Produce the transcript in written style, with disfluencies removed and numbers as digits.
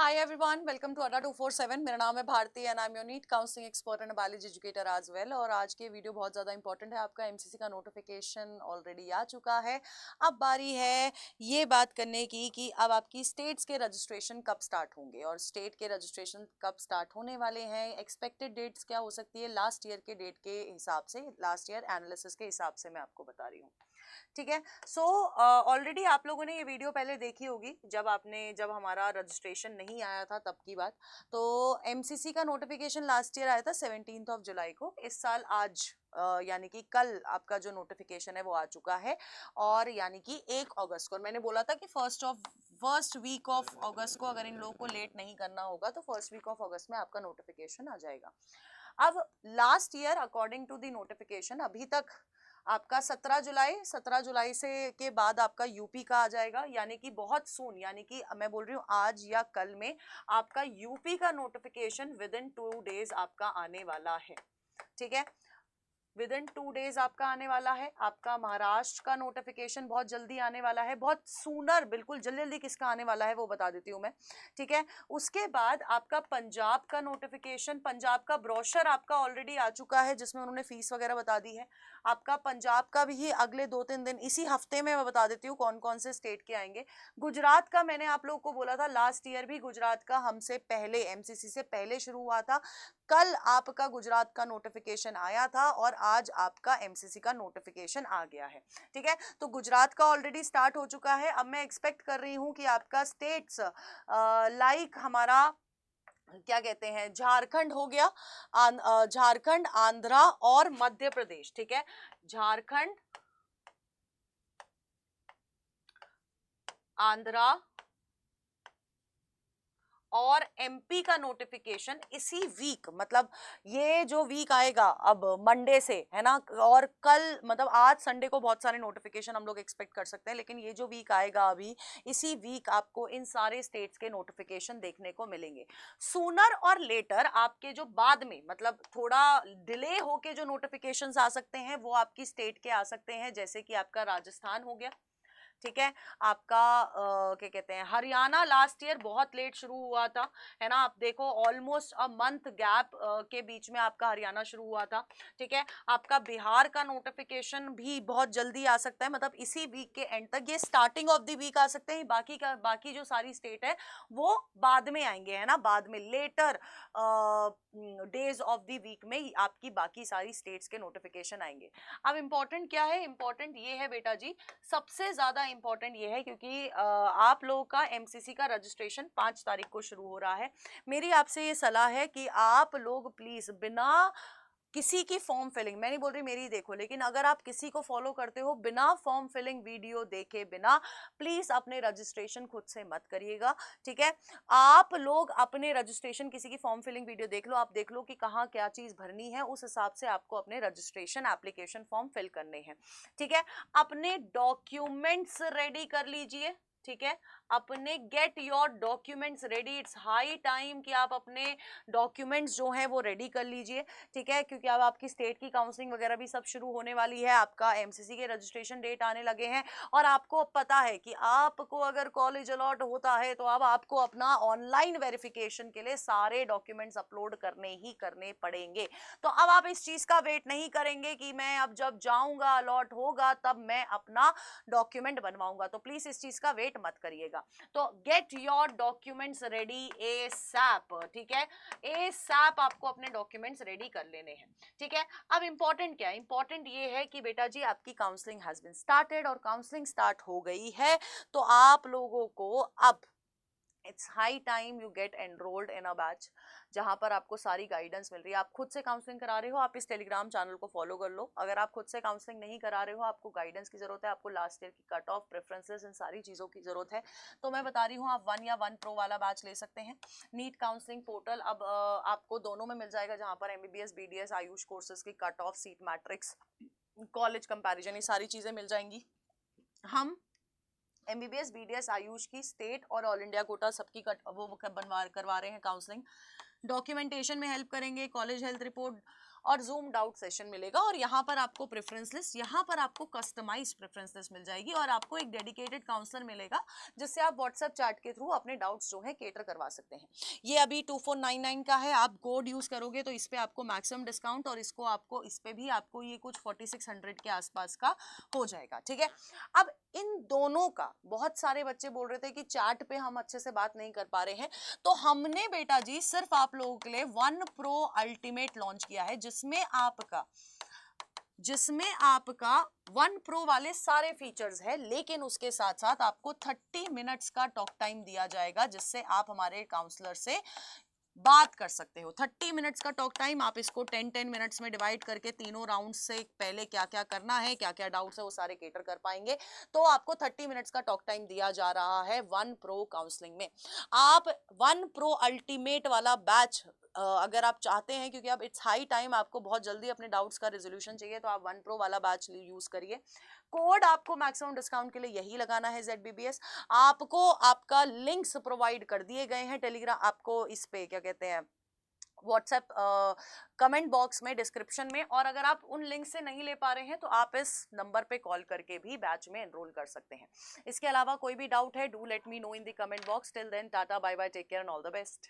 Hi everyone, welcome to Adda 247। मेरा नाम है Bharti and I am your NEET counselling expert and biology educator as well. और आज के वीडियो बहुत ज़्यादा इंपॉर्टेंट है। आपका एमसीसी का नोटिफिकेशन ऑलरेडी आ चुका है। अब बारी है ये बात करने की कि अब आपकी स्टेट्स के रजिस्ट्रेशन कब स्टार्ट होंगे और स्टेट के रजिस्ट्रेशन कब स्टार्ट होने वाले हैं। एक्सपेक्टेड डेट्स क्या हो सकती है लास्ट ईयर के डेट के हिसाब से, लास्ट ईयर एनालिसिस के हिसाब से मैं आपको बता रही हूँ। ठीक है। सो ऑलरेडी आप लोगों ने ये वीडियो पहले देखी होगी जब हमारा रजिस्ट्रेशन नहीं आया था तब की बात। तो एमसीसी का नोटिफिकेशन लास्ट ईयर आया था 17 जुलाई को। इस साल आज यानी कि कल आपका जो नोटिफिकेशन है वो आ चुका है और यानी कि 1 अगस्त को। और मैंने बोला था कि फर्स्ट वीक ऑफ अगस्त को अगर इन लोगों को लेट नहीं करना होगा तो फर्स्ट वीक ऑफ अगस्त में आपका नोटिफिकेशन आ जाएगा। अब last year according to the notification अभी तक आपका 17 जुलाई से के बाद आपका यूपी का आ जाएगा, यानी कि बहुत सून, यानी कि मैं बोल रही हूँ आज या कल में आपका यूपी का नोटिफिकेशन विद इन 2 डेज आपका आने वाला है। ठीक है, विद इन 2 डेज आपका आने वाला है। आपका महाराष्ट्र का नोटिफिकेशन बहुत जल्दी आने वाला है, बहुत सूनर, बिल्कुल जल्दी जल्दी किसका आने वाला है वो बता देती हूँ मैं। ठीक है, उसके बाद आपका पंजाब का नोटिफिकेशन, पंजाब का ब्रोशर आपका ऑलरेडी आ चुका है जिसमें उन्होंने फीस वगैरह बता दी है। आपका पंजाब का भी अगले 2-3 दिन, इसी हफ्ते में मैं बता देती हूँ कौन कौन से स्टेट के आएंगे। गुजरात का मैंने आप लोगों को बोला था लास्ट ईयर भी, गुजरात का हमसे पहले, एमसीसी से पहले शुरू हुआ था। कल आपका गुजरात का नोटिफिकेशन आया था और आज आपका एमसीसी का नोटिफिकेशन आ गया है। ठीक है, तो गुजरात का ऑलरेडी स्टार्ट हो चुका है। अब मैं एक्सपेक्ट कर रही हूं कि आपका स्टेट्स लाइक हमारा क्या कहते हैं, झारखंड हो गया, झारखंड, आंध्रा और मध्य प्रदेश। ठीक है, झारखंड, आंध्रा और एमपी का नोटिफिकेशन इसी वीक, मतलब ये जो वीक आएगा अब मंडे से, है ना, और कल मतलब आज संडे को बहुत सारे नोटिफिकेशन हम लोग एक्सपेक्ट कर सकते हैं, लेकिन ये जो वीक आएगा अभी इसी वीक आपको इन सारे स्टेट्स के नोटिफिकेशन देखने को मिलेंगे। सूनर और लेटर आपके जो बाद में, मतलब थोड़ा डिले होके जो नोटिफिकेशंस आ सकते हैं वो आपकी स्टेट के आ सकते हैं, जैसे कि आपका राजस्थान हो गया। ठीक है, आपका क्या कहते हैं, हरियाणा लास्ट ईयर बहुत लेट शुरू हुआ था, है ना, आप देखो ऑलमोस्ट अ मंथ गैप के बीच में आपका हरियाणा शुरू हुआ था। ठीक है, आपका बिहार का नोटिफिकेशन भी बहुत जल्दी आ सकता है, मतलब इसी वीक के एंड तक, ये स्टार्टिंग ऑफ द वीक आ सकते हैं। बाकी जो सारी स्टेट है वो बाद में आएंगे, है ना, बाद में later days of the week में ही आपकी बाकी सारी स्टेट्स के नोटिफिकेशन आएंगे। अब इंपॉर्टेंट क्या है, इंपॉर्टेंट ये है बेटा जी, सबसे ज्यादा इंपॉर्टेंट ये है क्योंकि आप लोगों का एमसीसी का रजिस्ट्रेशन 5 तारीख को शुरू हो रहा है। मेरी आपसे ये सलाह है कि आप लोग प्लीज बिना किसी की फॉर्म फिलिंग, मैं नहीं बोल रही मेरी देखो, लेकिन अगर आप किसी को फॉलो करते हो, बिना फॉर्म फिलिंग वीडियो देखे बिना प्लीज अपने रजिस्ट्रेशन खुद से मत करिएगा। ठीक है, आप लोग अपने रजिस्ट्रेशन, किसी की फॉर्म फिलिंग वीडियो देख लो, आप देख लो कि कहाँ क्या चीज भरनी है, उस हिसाब से आपको अपने रजिस्ट्रेशन एप्लीकेशन फॉर्म फिल करने हैं। ठीक है, अपने डॉक्यूमेंट्स रेडी कर लीजिए। ठीक है, अपने get your documents ready, it's high time कि आप अपने डॉक्यूमेंट्स जो हैं वो रेडी कर लीजिए। ठीक है, क्योंकि अब आपकी स्टेट की काउंसलिंग वगैरह भी सब शुरू होने वाली है, आपका एमसीसी के रजिस्ट्रेशन डेट आने लगे हैं और आपको पता है कि आपको अगर कॉलेज अलॉट होता है तो अब आपको अपना ऑनलाइन वेरिफिकेशन के लिए सारे डॉक्यूमेंट्स अपलोड करने ही करने पड़ेंगे। तो अब आप इस चीज का वेट नहीं करेंगे कि मैं अब जब जाऊंगा अलॉट होगा तब मैं अपना डॉक्यूमेंट बनवाऊंगा, तो प्लीज इस चीज का वेट मत करिएगा। तो get your documents ready A SAP. ठीक है, ए सैप आपको अपने डॉक्यूमेंट्स रेडी कर लेने हैं। ठीक है, अब इंपॉर्टेंट क्या है, इंपॉर्टेंट ये है कि बेटा जी आपकी काउंसलिंग हैज बीन स्टार्टेड और काउंसलिंग स्टार्ट हो गई है। तो आप लोगों को अब it's high time you get enrolled in a batch जहां पर आपको सारी गाइडेंस मिल रही है। आप खुद से काउंसलिंग करा रहे हो, आप इस टेलीग्राम चैनल को फॉलो कर लो। अगर आप खुद से काउंसलिंग नहीं करा रहे हो, आपको गाइडेंस की जरूरत है, आपको लास्ट ईयर की कट ऑफ, प्रेफरेंसेस, इन सारी चीजों की जरूरत है, तो मैं बता रही हूँ आप 1 या 1 प्रो वाला बैच ले सकते हैं। नीट काउंसलिंग पोर्टल अब आपको दोनों में मिल जाएगा, जहां पर एमबीबीएस, बीडीएस, आयुष कोर्सेज की cut off, seat matrix, college comparison, ये सारी चीजें मिल जाएंगी। हम एमबीबीएस, बीडीएस, आयुष की स्टेट और ऑल इंडिया कोटा सबकी वो बनवा करवा रहे हैं काउंसलिंग। डॉक्यूमेंटेशन में हेल्प करेंगे, कॉलेज हेल्थ रिपोर्ट और जूम डाउट सेशन मिलेगा, और यहाँ पर आपको प्रेफरेंस लिस्ट, यहाँ पर आपको कस्टमाइज प्रेफरेंस लिस्ट मिल जाएगी, और आपको एक डेडिकेटेड काउंसलर मिलेगा जिससे आप व्हाट्सएप चैट के थ्रू अपने डाउट्स जो है केटर करवा सकते हैं। ये अभी 2499 का है, आप कोड यूज करोगे तो इस पे आपको मैक्सिमम डिस्काउंट, और इसको आपको इस पे भी आपको ये कुछ 4600 के आसपास का हो जाएगा, ठीक है। अब इन दोनों का, बहुत सारे बच्चे बोल रहे थे कि चैट पे हम अच्छे से बात नहीं कर पा रहे हैं, तो हमने बेटा जी सिर्फ आप लोगों के लिए वन प्रो अल्टीमेट लॉन्च किया है, जिसमें आपका वन प्रो वाले सारे फीचर्स है, लेकिन उसके साथ साथ आपको 30 मिनट्स का टॉक टाइम दिया जाएगा, जिससे आप हमारे काउंसलर से बात कर सकते हो। 30 मिनट्स का टॉक टाइम, आप इसको 10-10 मिनट्स में डिवाइड करके तीनों राउंड से पहले क्या क्या करना है, क्या क्या डाउट्स है, वो सारे केटर कर पाएंगे। तो आपको 30 मिनट्स का टॉक टाइम दिया जा रहा है वन प्रो काउंसलिंग में। आप वन प्रो अल्टीमेट वाला बैच अगर आप चाहते हैं, क्योंकि अब इट्स हाई टाइम, आपको बहुत जल्दी अपने डाउट्स का रेजोल्यूशन चाहिए, तो आप वन प्रो वाला बैच यूज करिए। कोड आपको मैक्सिमम डिस्काउंट के लिए यही लगाना है, ZBBS। आपको आपका लिंक्स प्रोवाइड कर दिए गए हैं टेलीग्राम, आपको इस पे क्या कहते हैं, व्हाट्सएप कमेंट बॉक्स में, डिस्क्रिप्शन में, और अगर आप उन लिंक से नहीं ले पा रहे हैं तो आप इस नंबर पे कॉल करके भी बैच में एनरोल कर सकते हैं। इसके अलावा कोई भी डाउट है, do let me know in the comment box. Till then tata bye bye, take care and all the best.